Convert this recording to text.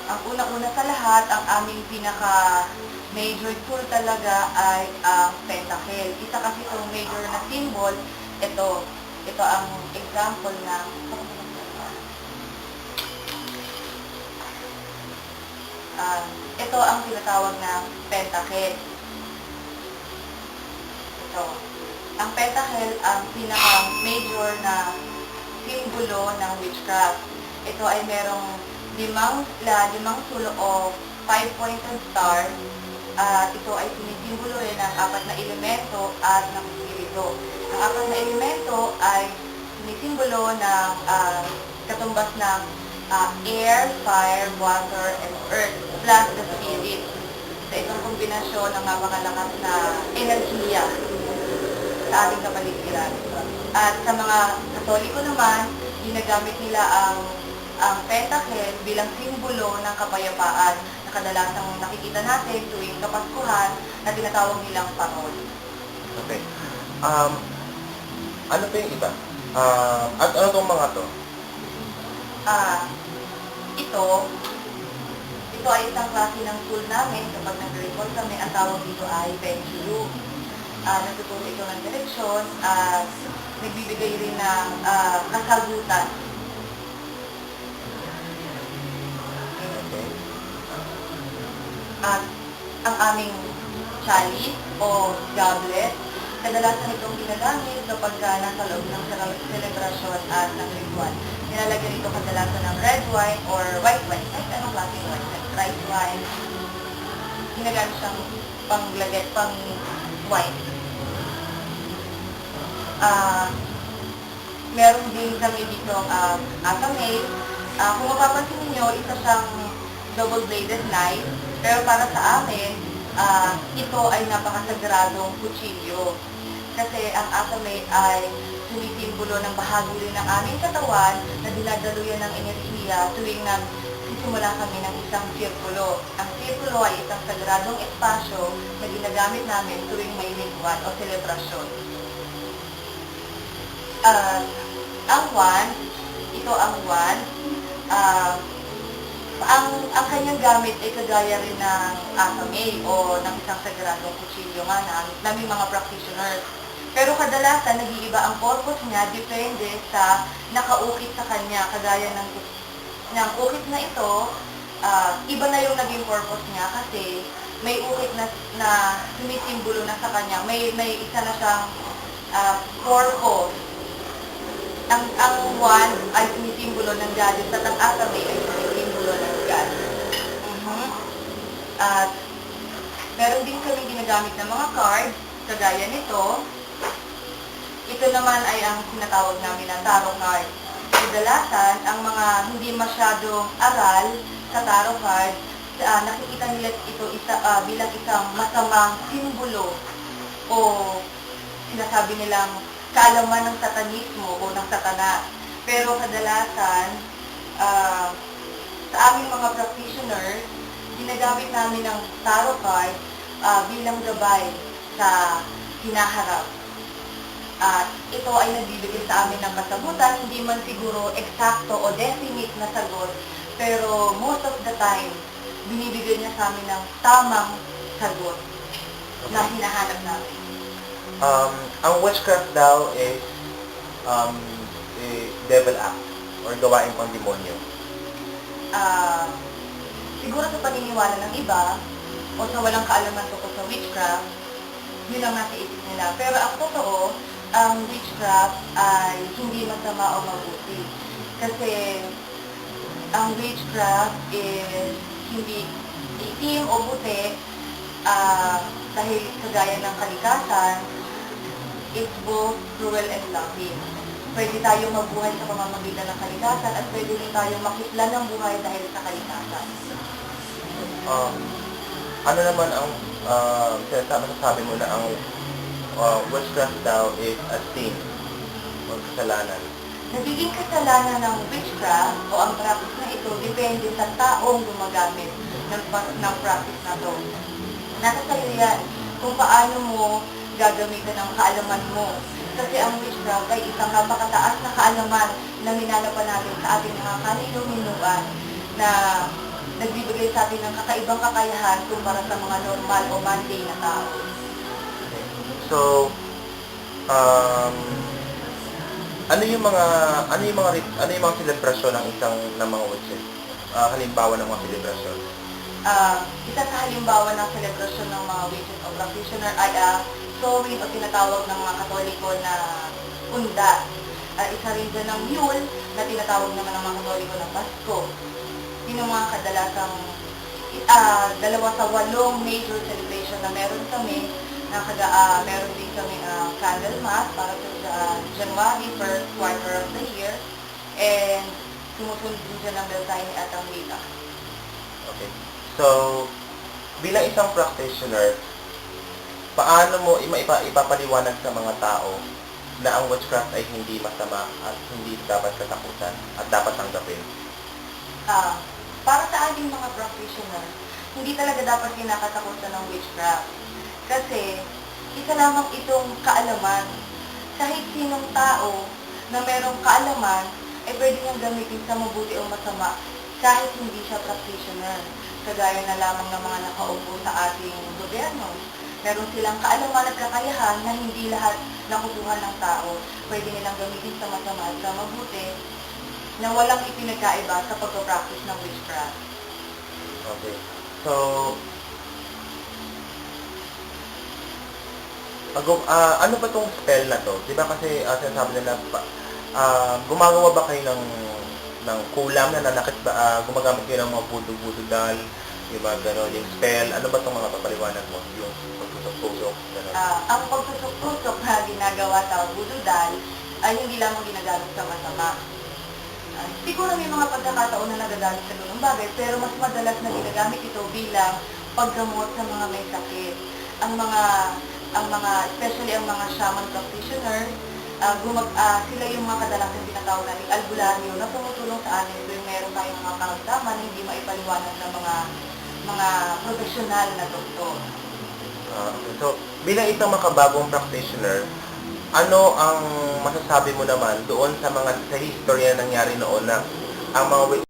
Ang unang-una sa lahat, ang aming pinaka-major tool talaga ay ang pentacle. Isa kasi itong major na symbol, ito. Ito ang example ng ito ang tinatawag na pentacle. Ito. Ang pentacle ang pinaka-major na simbolo ng witchcraft. Ito ay merong limang sulok o 5-pointed star at ito ay sinisimbolo rin ng 4 na elemento at ng espiritu. Ang 4 na elemento ay sinisimbolo ng katumbas ng air, fire, water, and earth plus the spirit. Sa itong kombinasyon ng napakalakas na enerhiya sa ating kapaligiran. At sa mga Katoliko naman, ginagamit nila ang pentacle bilang simbolo ng kapayapaan na kadalasang nakikita natin tuwing Kapaskuhan na tinatawag nilang parol. Okay. Ano pa yung iba? At ano tong mga to? Ito ay isang klase ng tool namin kapag nag-record kami. Ang tawag dito ay pendulum. Nagtuturo ito ng direksyon at nagbibigay rin ng kasagutan. At ang aming chalice o goblet, kadalasan itong ginagamit kapag nasa loob ng selebrasyon at ng ritual. Nilalagyan ito kadalasan ng red wine or white wine. Kahit anong klaseng wine, white wine. Ginagamit siyang panglagay, pang wine. Meron din kami dito ang akamay. Kung mapapansin niyo, isa siyang double-bladed knife. Pero para sa amin, ito ay napakasagradong kutsilyo. Kasi ang akamay ay sumisimbolo ng bahagi rin ng aming katawan na dinadaluyan ng enerhiya tuwing nagsisimula kami ng isang sirkulo. Ang sirkulo ay isang sagradong espasyo na ginagamit namin tuwing may lingwan o selebrasyon. Ang wand, ito ang wand, ang kanyang gamit ay kagaya rin ng akamay o ng isang sagradong kutsilyo nga naming mga practitioners. Pero kadalasan, nag-iiba ang purpose niya depende sa nakaukit sa kanya. Kagaya ng ukit na ito, iba na yung naging purpose niya kasi may ukit na sumisimbolo na sa kanya. May isa na siyang purpose. Ang wand ay sumisimbolo ng goddess at ang akamay ay sumisimbolo ng god. At meron din kami ginagamit ng mga cards, kagaya nito. Ito naman ay ang sinatawag namin na tarot card. Kadalasan, ang mga hindi masyadong aral sa tarot card, nakikita nila ito bilang isang masamang simbolo o sinasabi nilang kaalaman ng satanismo o ng satanas. Pero kadalasan, sa aming mga practitioners, ginagamit namin ang tarot card bilang gabay sa hinaharap. At ito ay nagbibigay sa amin ng kasagutan, hindi man siguro eksakto o definite na sagot, pero most of the time, binibigay niya sa amin ng tamang sagot na hinahanap namin. Ang witchcraft daw is a devil act or gawain pang demonyo. Siguro sa paniniwala ng iba o sa walang kaalaman tungkol sa witchcraft, yun ang nasa isip nila. Pero ang totoo, ang witchcraft ay hindi masama o mabuti. Kasi ang witchcraft is hindi itim o puti dahil kagaya ng kalikasan, it's both cruel and loving. Pwede tayong mabuhay sa pamamagitan ng kalikasan at pwede rin tayong makitlan ng buhay dahil sa kalikasan. Ano naman ang masasabi mo na ang witchcraft daw is a sin o kasalanan? Nagiging kasalanan ng witchcraft o ang practice na ito depende sa taong gumagamit ng practice na ito. Nasa sa'yo yan kung paano mo gagamitan ang kaalaman mo. Kasi ang witchcraft ay isang napakataas na kaalaman na minanapan natin sa ating mga kanino-minuan na nagbibigay nagbibigay sa atin ng kakaibang kakayahan kumpara sa mga normal o mundane na tao. So, ano yung mga selebrasyon ng ng mga witches? Halimbawa ng mga selebrasyon. Isa sa halimbawa ng selebrasyon ng mga witches o practitioner ay sowing o tinatawag ng mga Katoliko na unda. Isa rin dyan ng Yule na tinatawag naman ng mga Katoliko na Pasko. Yun ang mga kadalasang 2 sa 8 major celebration na meron kami. Meron din kami candle mass para sa January, first quarter of the year. And sumusunod din dyan ng Beltane at ang Mila. Okay. So, bilang isang practitioner, paano mo ipapaliwanag sa mga tao na ang witchcraft ay hindi masama at hindi dapat katakutan at dapat tanggapin? Para sa ating mga practitioner, hindi talaga dapat kinakatakutan ng witchcraft. Kasi, isa lamang itong kaalaman. Kahit sinong tao na merong kaalaman, ay pwede niyang gamitin sa mabuti o masama kahit hindi siya practitioner. Kagaya na lamang ng mga nakaupo sa ating gobyerno. Meron silang kaalaman at kakayahan na hindi lahat nakukuha ng tao. Pwede nilang gamitin sa masama at sa mabuti na walang ipinagkaiba sa pagpapractice ng witchcraft. Okay. So, ano ba tong spell na to? Di ba kasi sinasabi nila, gumagawa ba kayo ng kulam na nanakit ba? Gumagamit kayo ng mga voodoo doll? Di ba gano'n? Yung spell, ano ba itong mga papaliwanag mo? Yung pagtusok-tusok? Ang pagtusok-tusok na ginagawa sa voodoo doll ay hindi lamang ginagamit sa masama. Siguro may mga pagkakataon na nagagamit sa ganung bagay, pero mas madalas na ginagamit ito bilang paggamot sa mga may sakit. Especially ang mga shaman practitioners, sila yung mga kadalasan tinatawag natin albularyo na tumutulong sa atin kung meron tayong mga karamdaman na hindi maipaliwanag ng mga profesional na doktor. Okay. So, bilang isang makabagong practitioner, ano ang masasabi mo naman doon sa history na nangyari noon na ang mga